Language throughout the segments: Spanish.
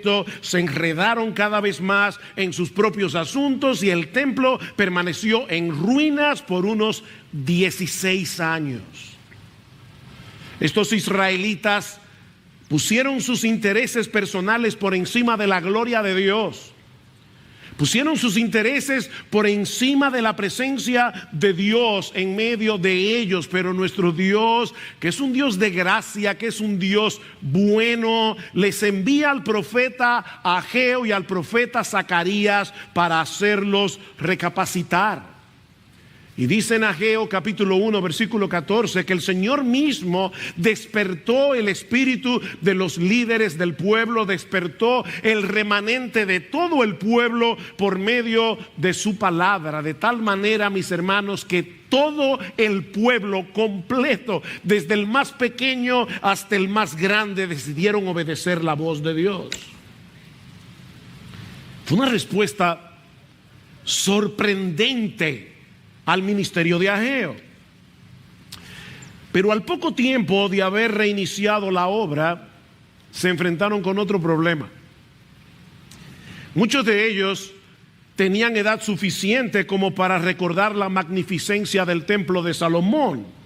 proyecto, se enredaron cada vez más en sus propios asuntos y el templo permaneció en ruinas por unos 16 años. Estos israelitas pusieron sus intereses personales por encima de la gloria de Dios. Pusieron sus intereses por encima de la presencia de Dios en medio de ellos. Pero nuestro Dios, que es un Dios de gracia, que es un Dios bueno, les envía al profeta Ageo y al profeta Zacarías para hacerlos recapacitar. Y dice en Ageo capítulo 1 versículo 14 que el Señor mismo despertó el espíritu de los líderes del pueblo, despertó el remanente de todo el pueblo por medio de su palabra. De tal manera, mis hermanos, que todo el pueblo completo, desde el más pequeño hasta el más grande, decidieron obedecer la voz de Dios. Fue una respuesta sorprendente al ministerio de Ageo. Pero al poco tiempo de haber reiniciado la obra, se enfrentaron con otro problema. Muchos de ellos tenían edad suficiente como para recordar la magnificencia del templo de Salomón.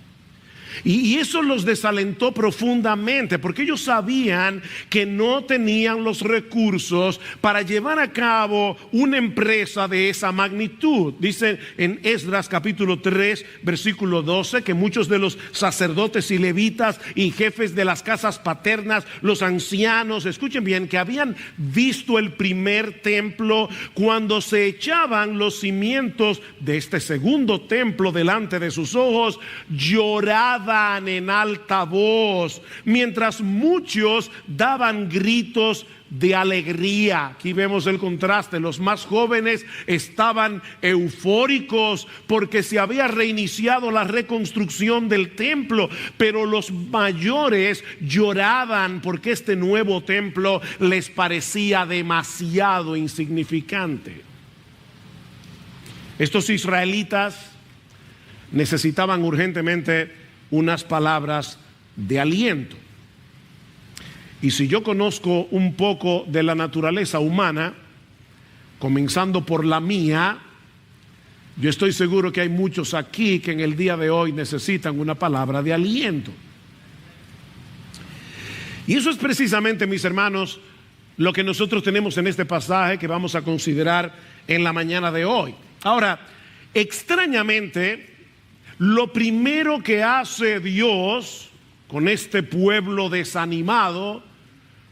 Y eso los desalentó profundamente, porque ellos sabían que no tenían los recursos para llevar a cabo una empresa de esa magnitud. Dice en Esdras capítulo 3 versículo 12 que muchos de los sacerdotes y levitas y jefes de las casas paternas, los ancianos, escuchen bien, que habían visto el primer templo, cuando se echaban los cimientos de este segundo templo delante de sus ojos, lloraban en alta voz, mientras muchos daban gritos de alegría. Aquí vemos el contraste. Los más jóvenes estaban eufóricos porque se había reiniciado la reconstrucción del templo, pero los mayores lloraban porque este nuevo templo les parecía demasiado insignificante. Estos israelitas necesitaban urgentemente unas palabras de aliento. Y si yo conozco un poco de la naturaleza humana, comenzando por la mía, yo estoy seguro que hay muchos aquí que en el día de hoy necesitan una palabra de aliento. Y eso es precisamente, mis hermanos, lo que nosotros tenemos en este pasaje que vamos a considerar en la mañana de hoy. Ahora, extrañamente, lo primero que hace Dios con este pueblo desanimado,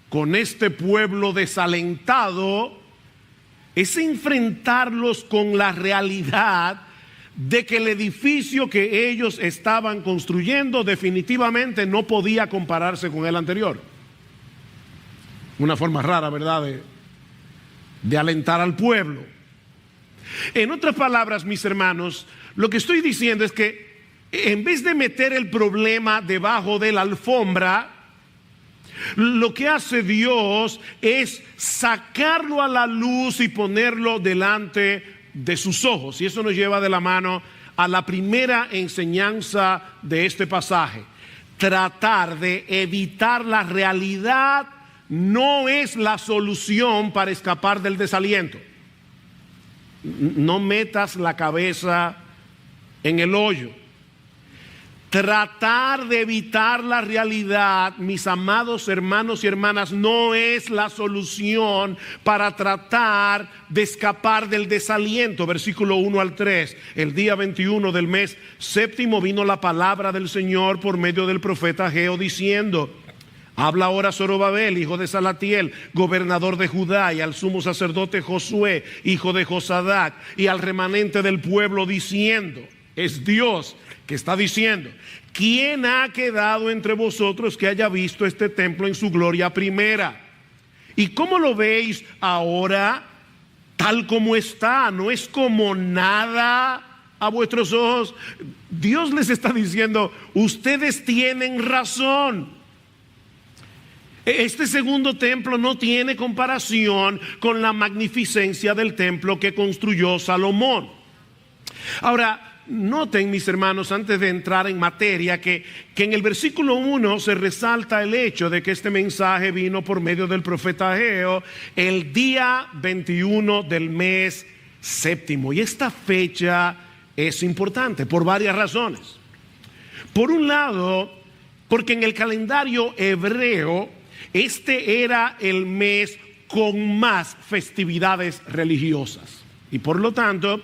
con este pueblo desalentado, es enfrentarlos con la realidad de que el edificio que ellos estaban construyendo definitivamente no podía compararse con el anterior. Una forma rara, ¿verdad?, de alentar al pueblo. En otras palabras, mis hermanos, lo que estoy diciendo es que en vez de meter el problema debajo de la alfombra, lo que hace Dios es sacarlo a la luz y ponerlo delante de sus ojos. Y eso nos lleva de la mano a la primera enseñanza de este pasaje. Tratar de evitar la realidad no es la solución para escapar del desaliento. No metas la cabeza en el hoyo. Tratar de evitar la realidad, mis amados hermanos y hermanas, no es la solución para tratar de escapar del desaliento. Versículo 1 al 3. El día 21 del mes séptimo vino la palabra del Señor por medio del profeta Ageo diciendo: habla ahora Zorobabel, hijo de Salatiel, gobernador de Judá, y al sumo sacerdote Josué, hijo de Josadac, y al remanente del pueblo diciendo, es Dios que está diciendo: ¿quién ha quedado entre vosotros que haya visto este templo en su gloria primera? ¿Y cómo lo veis ahora? Tal como está, no es como nada a vuestros ojos. Dios les está diciendo: ustedes tienen razón. Este segundo templo no tiene comparación con la magnificencia del templo que construyó Salomón. Ahora, noten, mis hermanos, antes de entrar en materia, que en el versículo 1 se resalta el hecho de que este mensaje vino por medio del profeta Ageo el día 21 del mes séptimo. Y esta fecha es importante por varias razones. Por un lado, porque en el calendario hebreo, este era el mes con más festividades religiosas y por lo tanto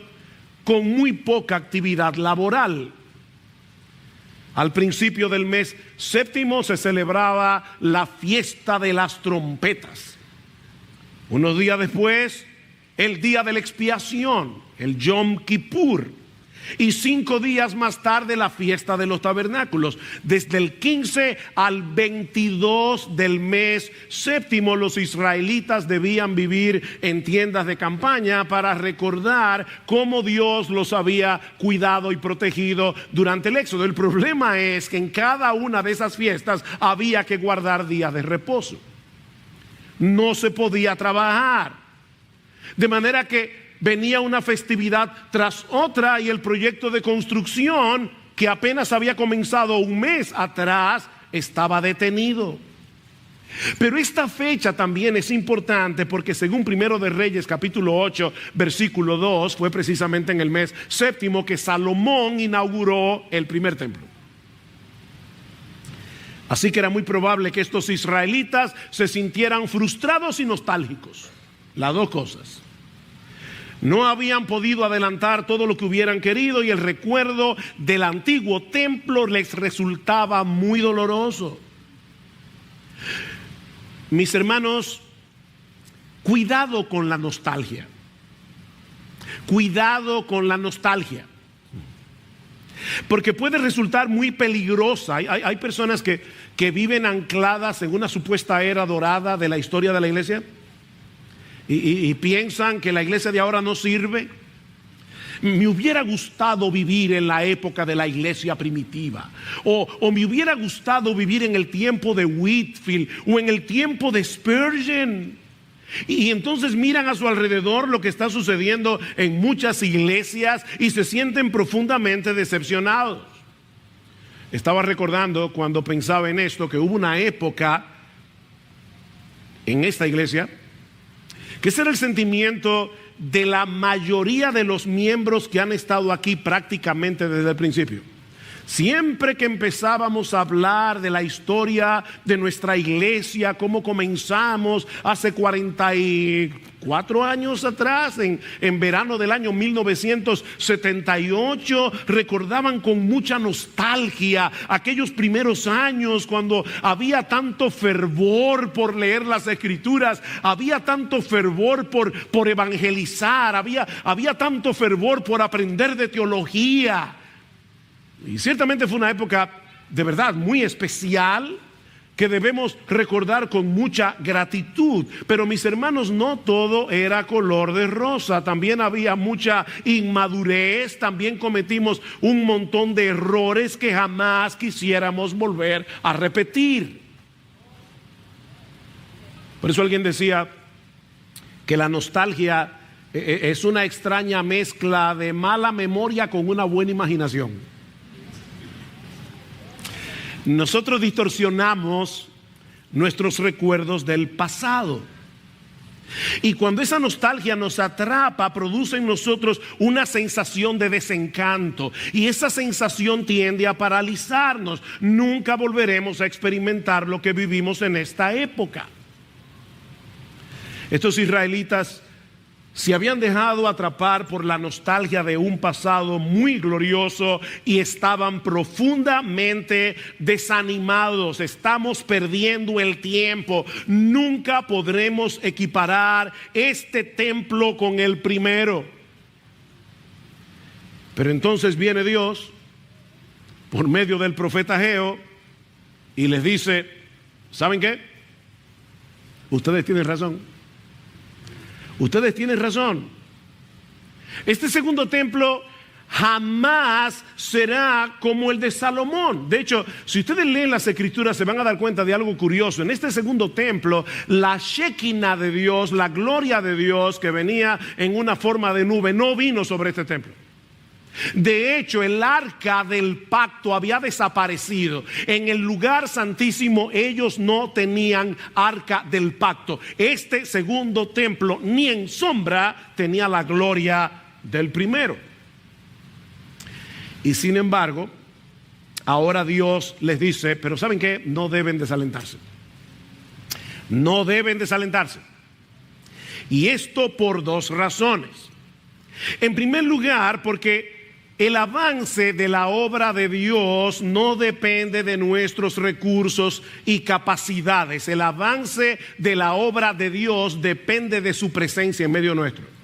con muy poca actividad laboral. Al principio del mes séptimo se celebraba la fiesta de las trompetas. Unos días después, el día de la expiación, el Yom Kippur. Y 5 días más tarde, la fiesta de los tabernáculos. Desde el 15 al 22 del mes séptimo, los israelitas debían vivir en tiendas de campaña para recordar cómo Dios los había cuidado y protegido durante el éxodo. El problema es que en cada una de esas fiestas había que guardar días de reposo. No se podía trabajar. De manera que venía una festividad tras otra y el proyecto de construcción, que apenas había comenzado un mes atrás, estaba detenido. Pero esta fecha también es importante porque según Primero de Reyes capítulo 8 versículo 2, fue precisamente en el mes séptimo que Salomón inauguró el primer templo. Así que era muy probable que estos israelitas se sintieran frustrados y nostálgicos. Las dos cosas. No habían podido adelantar todo lo que hubieran querido y el recuerdo del antiguo templo les resultaba muy doloroso. Mis hermanos, cuidado con la nostalgia. Cuidado con la nostalgia. Porque puede resultar muy peligrosa. Hay personas que viven ancladas en una supuesta era dorada de la historia de la iglesia. Y piensan que la iglesia de ahora no sirve. Me hubiera gustado vivir en la época de la iglesia primitiva, o me hubiera gustado vivir en el tiempo de Whitefield o en el tiempo de Spurgeon. Y entonces miran a su alrededor lo que está sucediendo en muchas iglesias y se sienten profundamente decepcionados. Estaba recordando cuando pensaba en esto que hubo una época en esta iglesia que ese era el sentimiento de la mayoría de los miembros que han estado aquí prácticamente desde el principio. Siempre que empezábamos a hablar de la historia de nuestra iglesia, cómo comenzamos hace 44 años atrás, en verano del año 1978, recordaban con mucha nostalgia aquellos primeros años cuando había tanto fervor por leer las escrituras, había tanto fervor por evangelizar, había tanto fervor por aprender de teología. Y ciertamente fue una época de verdad muy especial que debemos recordar con mucha gratitud. Pero mis hermanos, no todo era color de rosa. También había mucha inmadurez. También cometimos un montón de errores que jamás quisiéramos volver a repetir. Por eso alguien decía que la nostalgia es una extraña mezcla de mala memoria con una buena imaginación. Nosotros distorsionamos nuestros recuerdos del pasado. Y cuando esa nostalgia nos atrapa, produce en nosotros una sensación de desencanto. Y esa sensación tiende a paralizarnos. Nunca volveremos a experimentar lo que vivimos en esta época. Estos israelitas se habían dejado atrapar por la nostalgia de un pasado muy glorioso y estaban profundamente desanimados. Estamos perdiendo el tiempo. Nunca podremos equiparar este templo con el primero. Pero entonces viene Dios por medio del profeta Ageo y les dice: ¿saben qué? Ustedes tienen razón. Ustedes tienen razón. Este segundo templo jamás será como el de Salomón. De hecho, si ustedes leen las escrituras se van a dar cuenta de algo curioso. En este segundo templo, la Shekinah de Dios, la gloria de Dios que venía en una forma de nube, no vino sobre este templo. De hecho, el arca del pacto había desaparecido. En el lugar santísimo ellos no tenían arca del pacto. Este segundo templo ni en sombra tenía la gloria del primero. Y sin embargo, ahora Dios les dice, pero ¿saben qué? No deben desalentarse. No deben desalentarse. Y esto por dos razones. En primer lugar, porque el avance de la obra de Dios no depende de nuestros recursos y capacidades. El avance de la obra de Dios depende de su presencia en medio nuestro.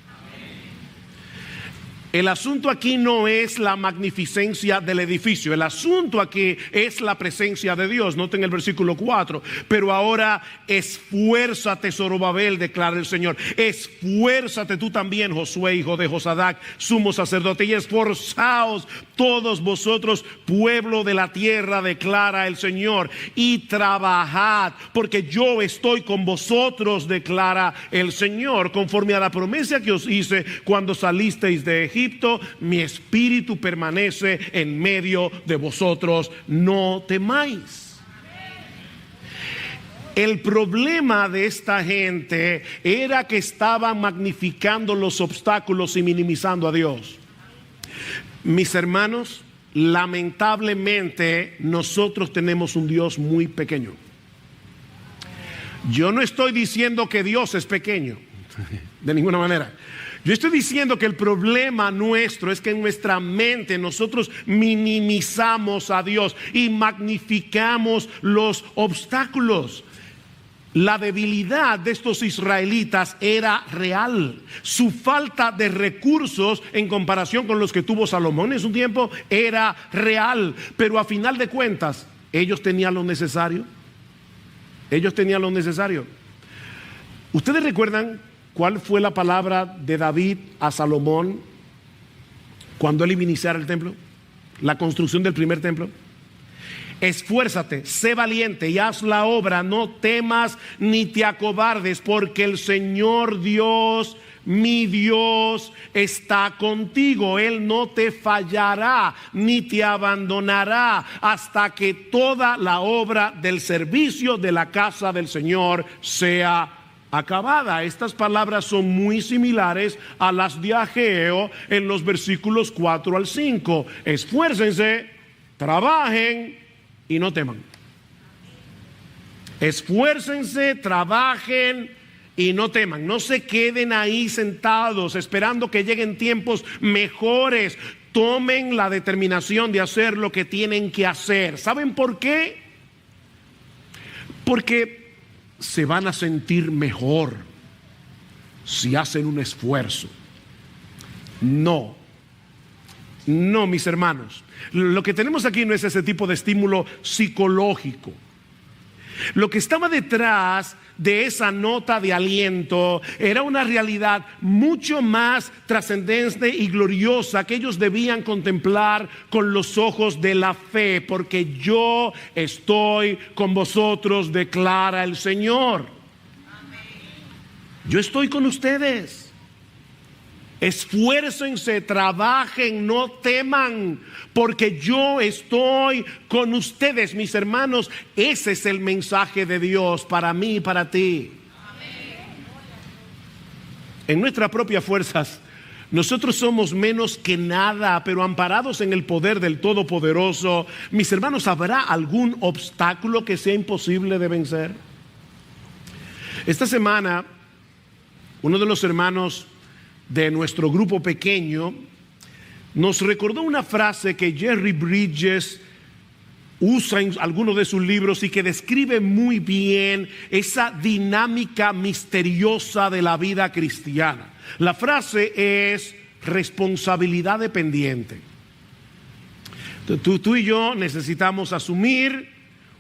El asunto aquí no es la magnificencia del edificio. El asunto aquí es la presencia de Dios. Noten el versículo 4. Pero ahora esfuérzate, Zorobabel, declara el Señor. Esfuérzate tú también, Josué, hijo de Josadac, sumo sacerdote. Y esforzaos todos vosotros, pueblo de la tierra, declara el Señor. Y trabajad, porque yo estoy con vosotros, declara el Señor. Conforme a la promesa que os hice cuando salisteis de Egipto, mi espíritu permanece en medio de vosotros, no temáis. El problema de esta gente era que estaban magnificando los obstáculos y minimizando a Dios. Mis hermanos, lamentablemente nosotros tenemos un Dios muy pequeño. Yo no estoy diciendo que Dios es pequeño, de ninguna manera. Yo estoy diciendo que el problema nuestro es que en nuestra mente nosotros minimizamos a Dios y magnificamos los obstáculos. La debilidad de estos israelitas era real. Su falta de recursos en comparación con los que tuvo Salomón en su tiempo era real. Pero a final de cuentas, ellos tenían lo necesario. Ellos tenían lo necesario. ¿Ustedes recuerdan cuál fue la palabra de David a Salomón cuando él iba a iniciar el templo? La construcción del primer templo. Esfuérzate, sé valiente y haz la obra, no temas ni te acobardes, porque el Señor Dios, mi Dios, está contigo. Él no te fallará ni te abandonará hasta que toda la obra del servicio de la casa del Señor sea acabada. Estas palabras son muy similares a las de Ageo en los versículos 4 al 5. Esfuércense, trabajen y no teman. Esfuércense, trabajen y no teman. No se queden ahí sentados esperando que lleguen tiempos mejores. Tomen la determinación de hacer lo que tienen que hacer. ¿Saben por qué? Porque se van a sentir mejor si hacen un esfuerzo. No, mis hermanos. Lo que tenemos aquí no es ese tipo de estímulo psicológico. Lo que estaba detrás de esa nota de aliento era una realidad mucho más trascendente y gloriosa que ellos debían contemplar con los ojos de la fe, porque yo estoy con vosotros, declara el Señor. Yo estoy con ustedes. Esfuércense, trabajen, no teman, porque yo estoy con ustedes, mis hermanos. Ese es el mensaje de Dios para mí y para ti. En nuestras propias fuerzas, nosotros somos menos que nada, pero amparados en el poder del Todopoderoso, mis hermanos, ¿habrá algún obstáculo que sea imposible de vencer? Esta semana, uno de los hermanos de nuestro grupo pequeño nos recordó una frase que Jerry Bridges usa en algunos de sus libros y que describe muy bien esa dinámica misteriosa de la vida cristiana. La frase es responsabilidad dependiente. Tú y yo necesitamos asumir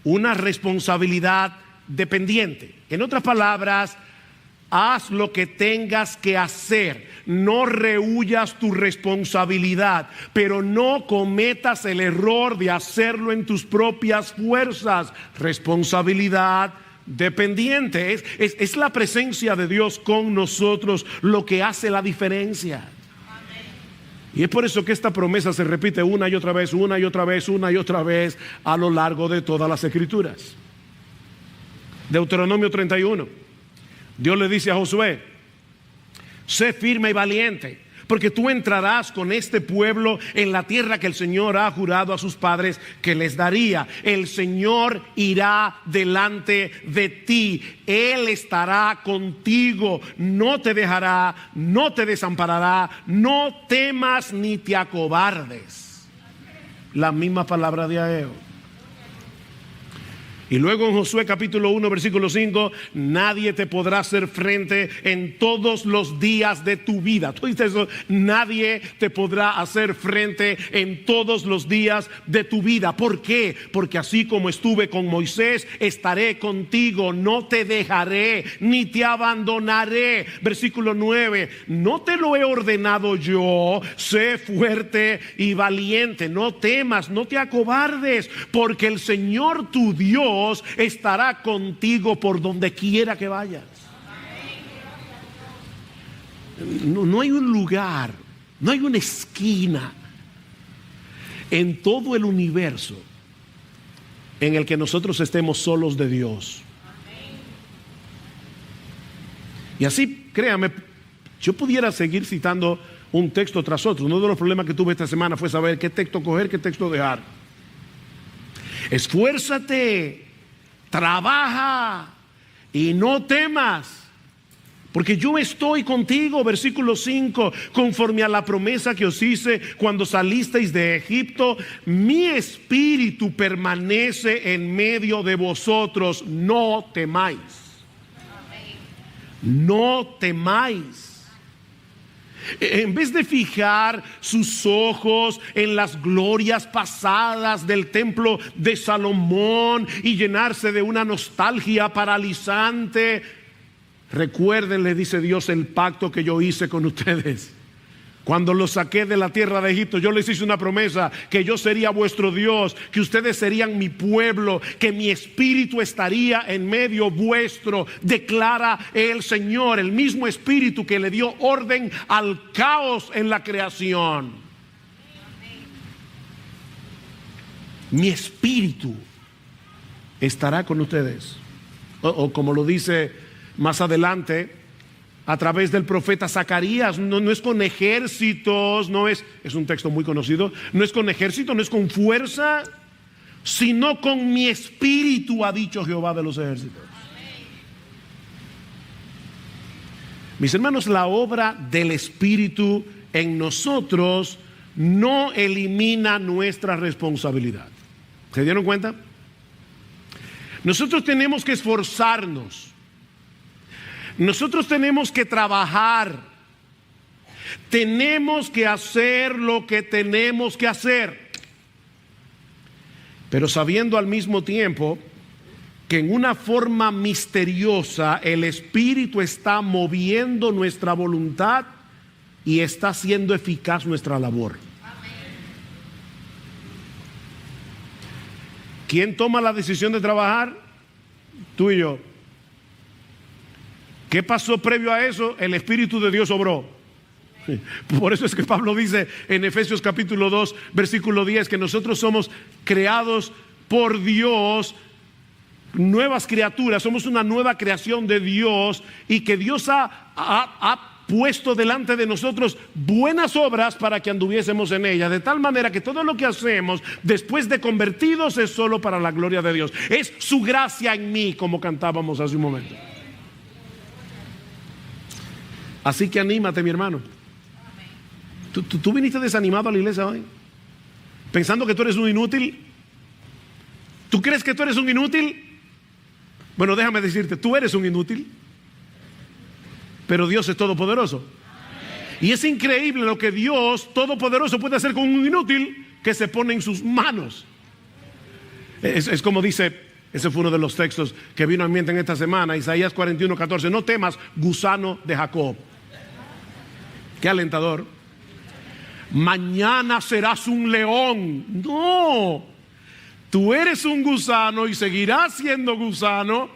una responsabilidad dependiente. En otras palabras, haz lo que tengas que hacer. No rehuyas tu responsabilidad, pero no cometas el error de hacerlo en tus propias fuerzas. Responsabilidad dependiente. Es la presencia de Dios con nosotros lo que hace la diferencia. Y es por eso que esta promesa se repite una y otra vez, una y otra vez, una y otra vez a lo largo de todas las escrituras. Deuteronomio 31. Dios le dice a Josué: sé firme y valiente, porque tú entrarás con este pueblo en la tierra que el Señor ha jurado a sus padres que les daría. El Señor irá delante de ti. Él estará contigo. No te dejará, no te desamparará. No temas ni te acobardes. La misma palabra de Ageo. Y luego en Josué capítulo 1 versículo 5: nadie te podrá hacer frente en todos los días de tu vida. ¿Tú dices eso? Nadie te podrá hacer frente en todos los días de tu vida. ¿Por qué? Porque así como estuve con Moisés, estaré contigo. No te dejaré ni te abandonaré. Versículo 9: no te lo he ordenado yo. Sé fuerte y valiente. No temas, no te acobardes, porque el Señor tu Dios estará contigo por donde quiera que vayas. No hay un lugar, no hay una esquina en todo el universo en el que nosotros estemos solos de Dios. Y así, créame, yo pudiera seguir citando un texto tras otro. Uno de los problemas que tuve esta semana fue saber qué texto coger, qué texto dejar. Esfuérzate, trabaja y no temas, porque yo estoy contigo. Versículo 5: conforme a la promesa que os hice cuando salisteis de Egipto, mi espíritu permanece en medio de vosotros. No temáis. No temáis. En vez de fijar sus ojos en las glorias pasadas del templo de Salomón y llenarse de una nostalgia paralizante, recuerden, le dice Dios, el pacto que yo hice con ustedes. Cuando los saqué de la tierra de Egipto, yo les hice una promesa: que yo sería vuestro Dios, que ustedes serían mi pueblo, que mi espíritu estaría en medio vuestro, declara el Señor, el mismo espíritu que le dio orden al caos en la creación. Mi espíritu estará con ustedes. O como lo dice más adelante a través del profeta Zacarías, no es con ejércitos, es un texto muy conocido, no es con ejército, no es con fuerza, sino con mi espíritu, ha dicho Jehová de los ejércitos. Mis hermanos, la obra del Espíritu en nosotros no elimina nuestra responsabilidad. ¿Se dieron cuenta? Nosotros tenemos que esforzarnos. Nosotros tenemos que trabajar, tenemos que hacer lo que tenemos que hacer, pero sabiendo al mismo tiempo que en una forma misteriosa el Espíritu está moviendo nuestra voluntad y está haciendo eficaz nuestra labor. ¿Quién toma la decisión de trabajar? Tú y yo. ¿Qué pasó previo a eso? El Espíritu de Dios obró. Por eso es que Pablo dice en Efesios capítulo 2 versículo 10 que nosotros somos creados por Dios, nuevas criaturas, somos una nueva creación de Dios, y que Dios ha puesto delante de nosotros buenas obras para que anduviésemos en ellas, de tal manera que todo lo que hacemos después de convertidos es solo para la gloria de Dios. Es su gracia en mí, como cantábamos hace un momento. Así que anímate, mi hermano. ¿Tú viniste desanimado a la iglesia hoy? Pensando que tú eres un inútil. ¿Tú crees que tú eres un inútil? Bueno, déjame decirte, tú eres un inútil, pero Dios es todopoderoso. Y es increíble lo que Dios todopoderoso puede hacer con un inútil que se pone en sus manos. Es como dice, ese fue uno de los textos que vino a mi mente en esta semana, Isaías 41:14: no temas, gusano de Jacob. Qué alentador. Mañana serás un león. No, tú eres un gusano y seguirás siendo gusano,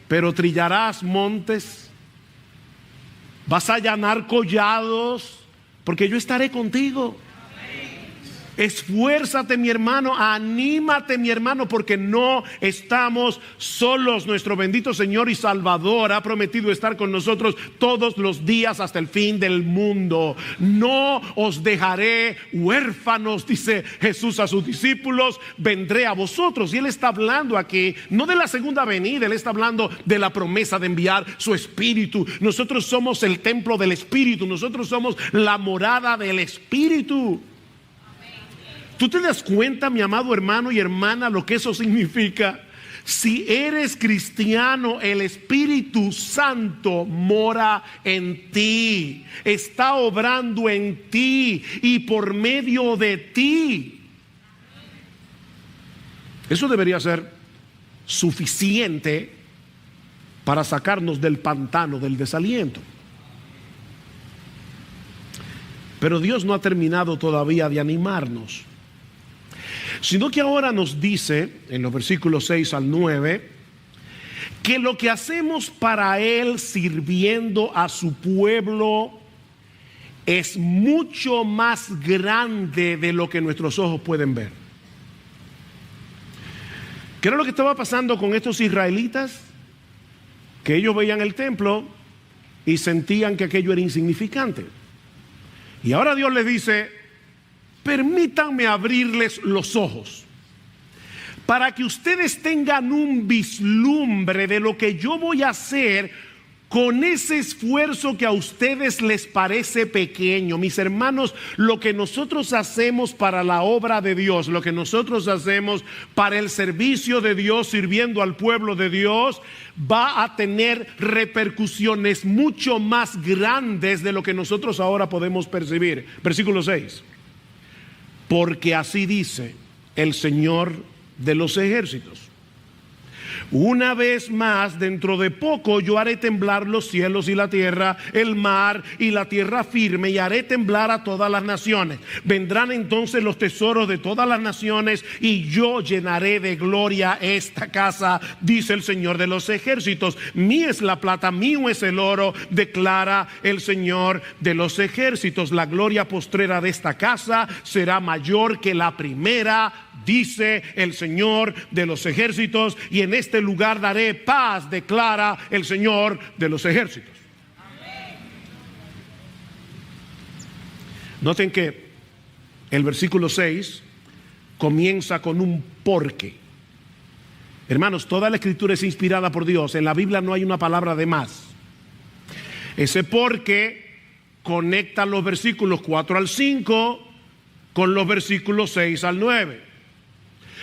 pero trillarás montes, vas a allanar collados, porque yo estaré contigo. Esfuérzate, mi hermano, anímate, mi hermano, porque no estamos solos. Nuestro bendito Señor y Salvador ha prometido estar con nosotros todos los días hasta el fin del mundo. No os dejaré huérfanos, dice Jesús a sus discípulos, vendré a vosotros. Y Él está hablando aquí, no de la segunda venida, Él está hablando de la promesa de enviar su Espíritu. Nosotros somos el templo del Espíritu, nosotros somos la morada del Espíritu. ¿Tú te das cuenta, mi amado hermano y hermana, lo que eso significa? Si eres cristiano, el Espíritu Santo mora en ti, está obrando en ti y por medio de ti. Eso debería ser suficiente para sacarnos del pantano del desaliento. Pero Dios no ha terminado todavía de animarnos, sino que ahora nos dice en los versículos 6 al 9 que lo que hacemos para Él sirviendo a su pueblo es mucho más grande de lo que nuestros ojos pueden ver. ¿Qué era lo que estaba pasando con estos israelitas? Que ellos veían el templo y sentían que aquello era insignificante. Y ahora Dios les dice: permítanme abrirles los ojos para que ustedes tengan un vislumbre de lo que yo voy a hacer con ese esfuerzo que a ustedes les parece pequeño. Mis hermanos, lo que nosotros hacemos para la obra de Dios, lo que nosotros hacemos para el servicio de Dios, sirviendo al pueblo de Dios, va a tener repercusiones mucho más grandes de lo que nosotros ahora podemos percibir. Versículo 6. Porque así dice el Señor de los ejércitos: una vez más, dentro de poco, yo haré temblar los cielos y la tierra, el mar y la tierra firme, y haré temblar a todas las naciones. Vendrán entonces los tesoros de todas las naciones, y yo llenaré de gloria esta casa, dice el Señor de los ejércitos. Mía es la plata, mío es el oro, declara el Señor de los ejércitos. La gloria postrera de esta casa será mayor que la primera, dice el Señor de los ejércitos, y en este lugar daré paz, declara el Señor de los ejércitos. Amén. Noten que el versículo 6 comienza con un porque. Hermanos, toda la escritura es inspirada por Dios. En la Biblia no hay una palabra de más. Ese porque conecta los versículos 4 al 5 con los versículos 6 al 9.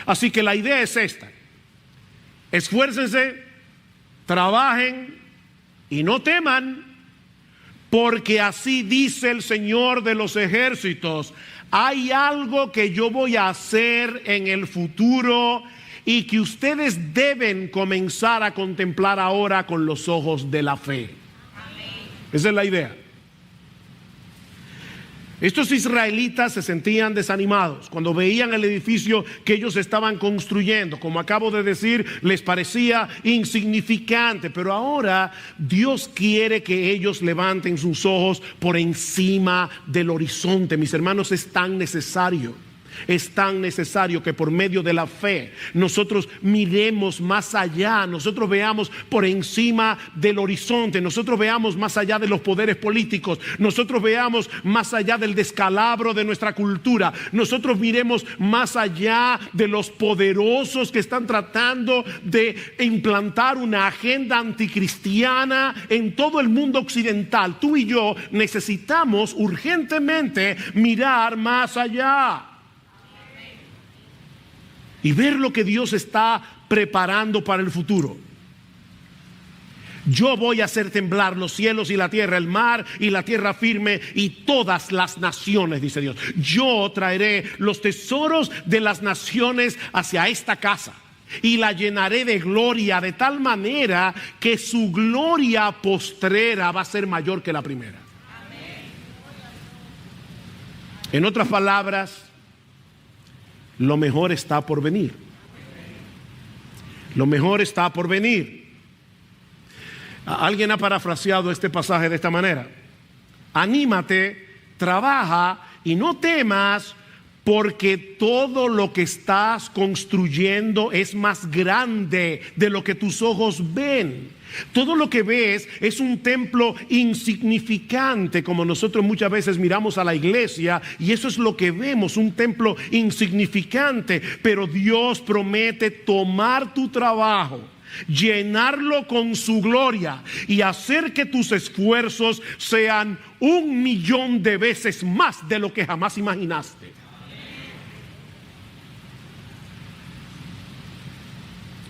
Así que la idea es esta: esfuércense, trabajen y no teman, porque así dice el Señor de los ejércitos: hay algo que yo voy a hacer en el futuro y que ustedes deben comenzar a contemplar ahora con los ojos de la fe. Esa es la idea. Estos israelitas se sentían desanimados cuando veían el edificio que ellos estaban construyendo. Como acabo de decir, les parecía insignificante, pero ahora Dios quiere que ellos levanten sus ojos por encima del horizonte. Mis hermanos, es tan necesario que por medio de la fe nosotros miremos más allá, nosotros veamos por encima del horizonte, nosotros veamos más allá de los poderes políticos, nosotros veamos más allá del descalabro de nuestra cultura, nosotros miremos más allá de los poderosos que están tratando de implantar una agenda anticristiana en todo el mundo occidental. Tú y yo necesitamos urgentemente mirar más allá y ver lo que Dios está preparando para el futuro. Yo voy a hacer temblar los cielos y la tierra, el mar y la tierra firme y todas las naciones, dice Dios. Yo traeré los tesoros de las naciones hacia esta casa y la llenaré de gloria, de tal manera que su gloria postrera va a ser mayor que la primera. Amén. En otras palabras, lo mejor está por venir. Lo mejor está por venir. Alguien ha parafraseado este pasaje de esta manera: anímate trabaja y no temas, porque todo lo que estás construyendo es más grande de lo que tus ojos ven. Todo lo que ves es un templo insignificante, como nosotros muchas veces miramos a la iglesia y eso es lo que vemos, un templo insignificante. Pero Dios promete tomar tu trabajo, llenarlo con su gloria y hacer que tus esfuerzos sean 1,000,000 de veces más de lo que jamás imaginaste.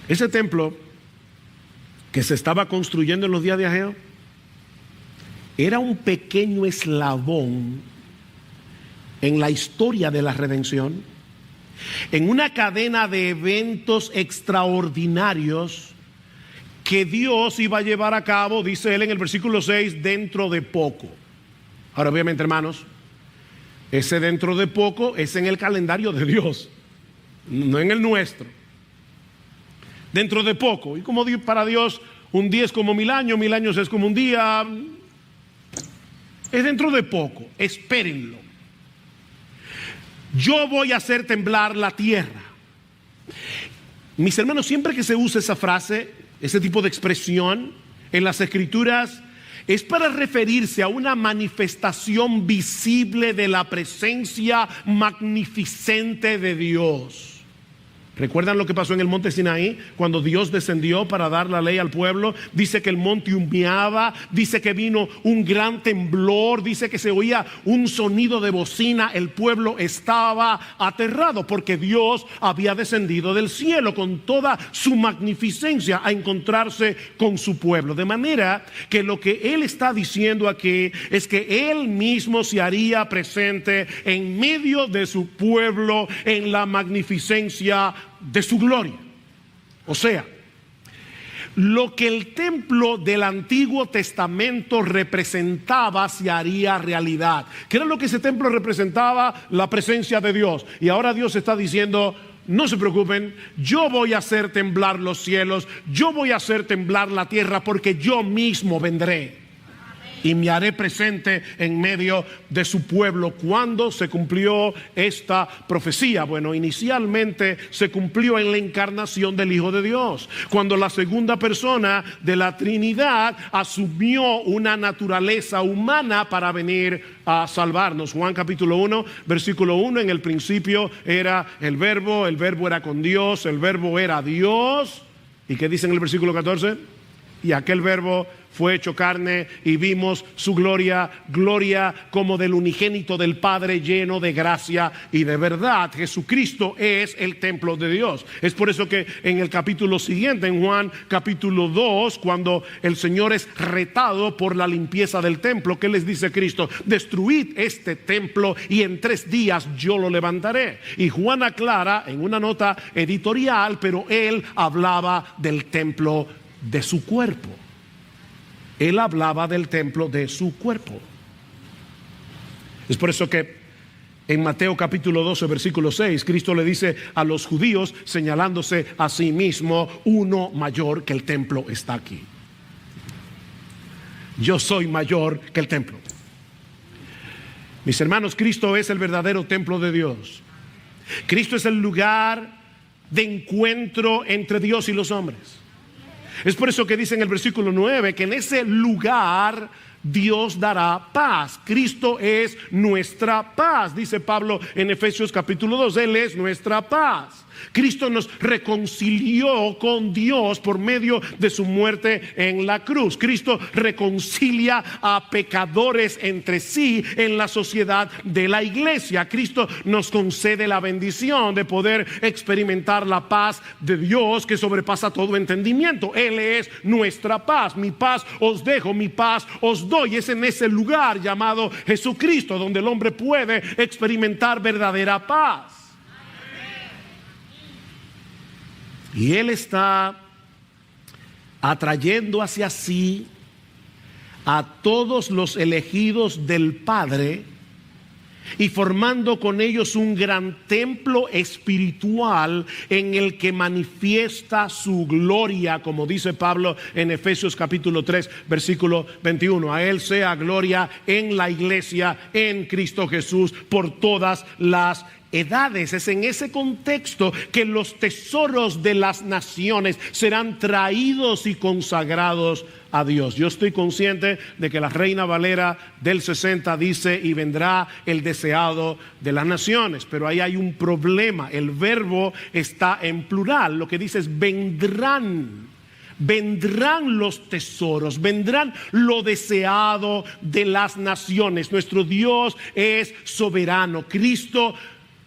Ese templo que se estaba construyendo en los días de Ageo era un pequeño eslabón en la historia de la redención, en una cadena de eventos extraordinarios que Dios iba a llevar a cabo, dice él en el versículo 6, dentro de poco. Ahora, obviamente, hermanos, ese dentro de poco es en el calendario de Dios, no en el nuestro. Dentro de poco. Y como para Dios un día es como 1,000 años, 1,000 años es como un día. Es dentro de poco. Espérenlo. Yo voy a hacer temblar la tierra. Mis hermanos, siempre que se usa esa frase, ese tipo de expresión en las escrituras, es para referirse a una manifestación visible de la presencia magnificente de Dios. ¿Recuerdan lo que pasó en el monte Sinaí? Cuando Dios descendió para dar la ley al pueblo. Dice que el monte humeaba, dice que vino un gran temblor, dice que se oía un sonido de bocina. El pueblo estaba aterrado porque Dios había descendido del cielo con toda su magnificencia a encontrarse con su pueblo. De manera que lo que él está diciendo aquí es que él mismo se haría presente en medio de su pueblo en la magnificencia de su gloria. O sea, lo que el templo del Antiguo Testamento representaba se haría realidad. ¿Qué era lo que ese templo representaba? La presencia de Dios. Y ahora Dios está diciendo: no se preocupen, yo voy a hacer temblar los cielos, yo voy a hacer temblar la tierra, porque yo mismo vendré y me haré presente en medio de su pueblo. ¿Cuándo se cumplió esta profecía? Bueno, inicialmente se cumplió en la encarnación del Hijo de Dios, cuando la segunda persona de la Trinidad asumió una naturaleza humana para venir a salvarnos. Juan capítulo 1, versículo 1: en el principio era el verbo era con Dios, el verbo era Dios. ¿Y qué dice en el versículo 14? Y aquel verbo fue hecho carne y vimos su gloria, gloria como del unigénito del Padre, lleno de gracia y de verdad. Jesucristo es el templo de Dios. Es por eso que en el capítulo siguiente, en Juan capítulo 2, cuando el Señor es retado por la limpieza del templo, ¿qué les dice Cristo? Destruid este templo y en 3 días yo lo levantaré. Y Juan aclara en una nota editorial, pero él hablaba del templo de su cuerpo. Él hablaba del templo de su cuerpo. Es por eso que en Mateo capítulo 12, versículo 6, Cristo le dice a los judíos, señalándose a sí mismo: uno mayor que el templo está aquí. Yo soy mayor que el templo. Mis hermanos, Cristo es el verdadero templo de Dios. Cristo es el lugar de encuentro entre Dios y los hombres. Es por eso que dice en el versículo 9 que en ese lugar Dios dará paz. Cristo es nuestra paz, dice Pablo en Efesios capítulo 2. Él es nuestra paz. Cristo nos reconcilió con Dios por medio de su muerte en la cruz. Cristo reconcilia a pecadores entre sí en la sociedad de la iglesia. Cristo nos concede la bendición de poder experimentar la paz de Dios que sobrepasa todo entendimiento. Él es nuestra paz. Mi paz os dejo, mi paz os doy. Es en ese lugar llamado Jesucristo donde el hombre puede experimentar verdadera paz. Y Él está atrayendo hacia sí a todos los elegidos del Padre y formando con ellos un gran templo espiritual en el que manifiesta su gloria, como dice Pablo en Efesios capítulo 3, versículo 21. A Él sea gloria en la iglesia, en Cristo Jesús, por todas las edades. Es en ese contexto que los tesoros de las naciones serán traídos y consagrados a Dios. Yo estoy consciente de que la Reina Valera del 60 dice: y vendrá el deseado de las naciones, pero ahí hay un problema. El verbo está en plural. Lo que dice es vendrán. Vendrán los tesoros, vendrán lo deseado de las naciones. Nuestro Dios es soberano. Cristo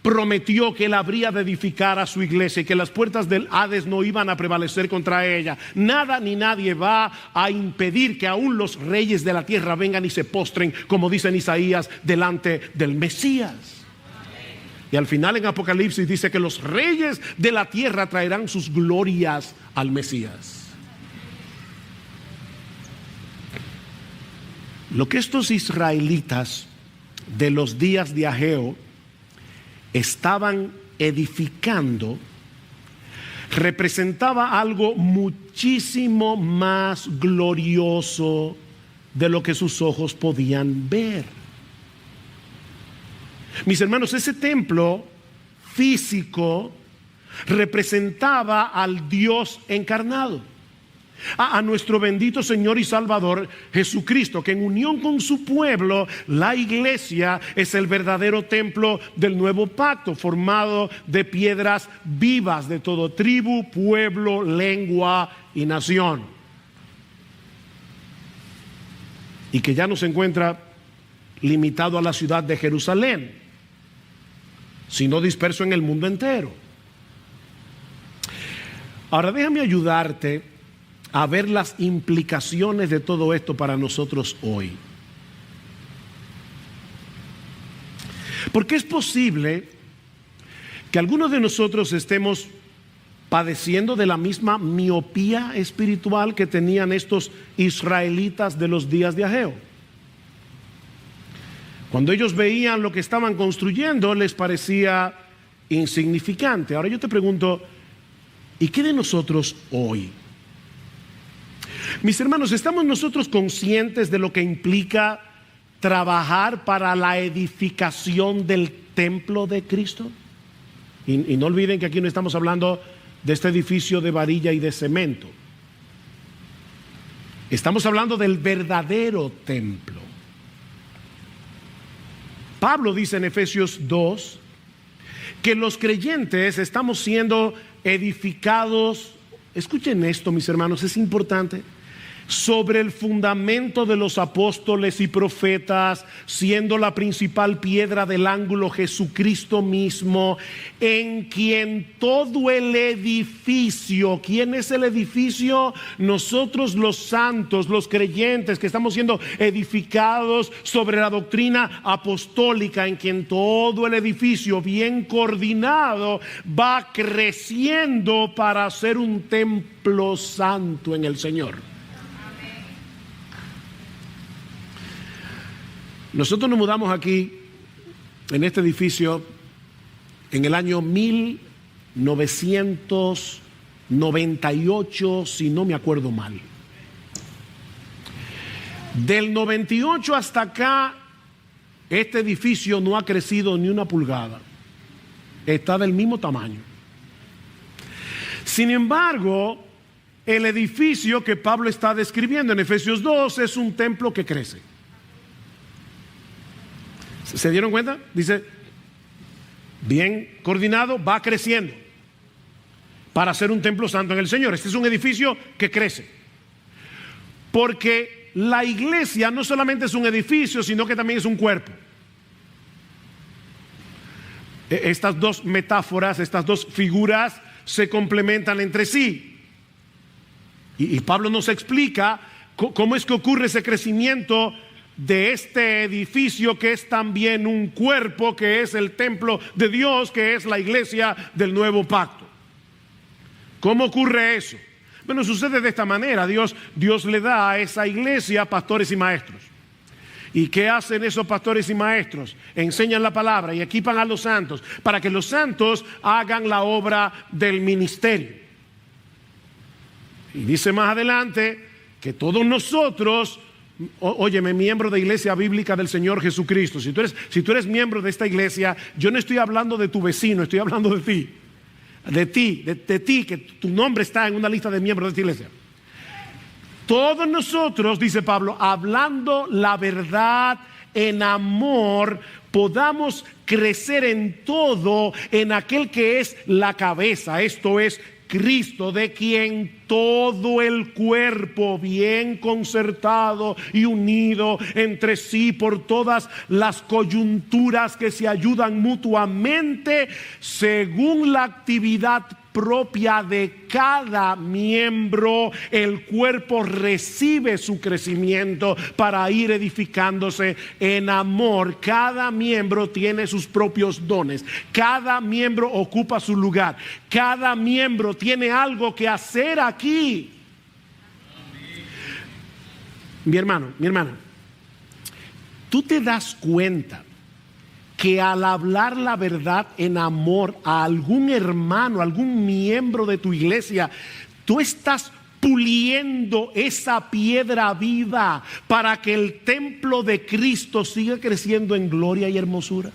prometió que Él habría de edificar a su iglesia y que las puertas del Hades no iban a prevalecer contra ella. Nada ni nadie va a impedir que aún los reyes de la tierra vengan y se postren, como dice en Isaías, delante del Mesías. Y al final en Apocalipsis dice que los reyes de la tierra traerán sus glorias al Mesías. Lo que estos israelitas de los días de Ageo estaban edificando representaba algo muchísimo más glorioso de lo que sus ojos podían ver. Mis hermanos, ese templo físico representaba al Dios encarnado, a nuestro bendito Señor y Salvador Jesucristo, que en unión con su pueblo, la iglesia, es el verdadero templo del nuevo pacto, formado de piedras vivas de todo tribu, pueblo, lengua y nación, y que ya no se encuentra limitado a la ciudad de Jerusalén, sino disperso en el mundo entero. Ahora déjame ayudarte a ver las implicaciones de todo esto para nosotros hoy. Porque es posible que algunos de nosotros estemos padeciendo de la misma miopía espiritual que tenían estos israelitas de los días de Ageo. Cuando ellos veían lo que estaban construyendo, les parecía insignificante. Ahora yo te pregunto, ¿y qué de nosotros hoy? Mis hermanos, ¿estamos nosotros conscientes de lo que implica trabajar para la edificación del templo de Cristo? Y no olviden que aquí no estamos hablando de este edificio de varilla y de cemento. Estamos hablando del verdadero templo. Pablo dice en Efesios 2 que los creyentes estamos siendo edificados. Escuchen esto, mis hermanos, es importante. Sobre el fundamento de los apóstoles y profetas, siendo la principal piedra del ángulo Jesucristo mismo, en quien todo el edificio, ¿quién es el edificio? Nosotros los santos, los creyentes que estamos siendo edificados sobre la doctrina apostólica, en quien todo el edificio bien coordinado va creciendo para ser un templo santo en el Señor. Nosotros nos mudamos aquí, en este edificio, en el año 1998, si no me acuerdo mal. Del 98 hasta acá, este edificio no ha crecido ni una pulgada. Está del mismo tamaño. Sin embargo, el edificio que Pablo está describiendo en Efesios 2 es un templo que crece. ¿Se dieron cuenta? Dice, bien coordinado, va creciendo para ser un templo santo en el Señor. Este es un edificio que crece. Porque la iglesia no solamente es un edificio, sino que también es un cuerpo. Estas dos metáforas, estas dos figuras se complementan entre sí. Y Pablo nos explica cómo es que ocurre ese crecimiento de este edificio que es también un cuerpo, que es el templo de Dios, que es la iglesia del nuevo pacto. ¿Cómo ocurre eso? Bueno, sucede de esta manera. Dios le da a esa iglesia pastores y maestros. ¿Y qué hacen esos pastores y maestros? Enseñan la palabra y equipan a los santos para que los santos hagan la obra del ministerio. Y dice más adelante que todos nosotros, óyeme, miembro de Iglesia Bíblica del Señor Jesucristo, si tú eres miembro de esta iglesia, yo no estoy hablando de tu vecino, estoy hablando de ti. De ti, que tu nombre está en una lista de miembros de esta iglesia. Todos nosotros, dice Pablo, hablando la verdad en amor, podamos crecer en todo en aquel que es la cabeza, esto es Cristo, de quien todo el cuerpo, bien concertado y unido entre sí por todas las coyunturas que se ayudan mutuamente, según la actividad propia de cada miembro, el cuerpo recibe su crecimiento para ir edificándose en amor. Cada miembro tiene sus propios dones, cada miembro ocupa su lugar, cada miembro tiene algo que hacer aquí. Mi hermano, mi hermana, tú te das cuenta que al hablar la verdad en amor a algún hermano, algún miembro de tu iglesia, tú estás puliendo esa piedra viva para que el templo de Cristo siga creciendo en gloria y hermosura.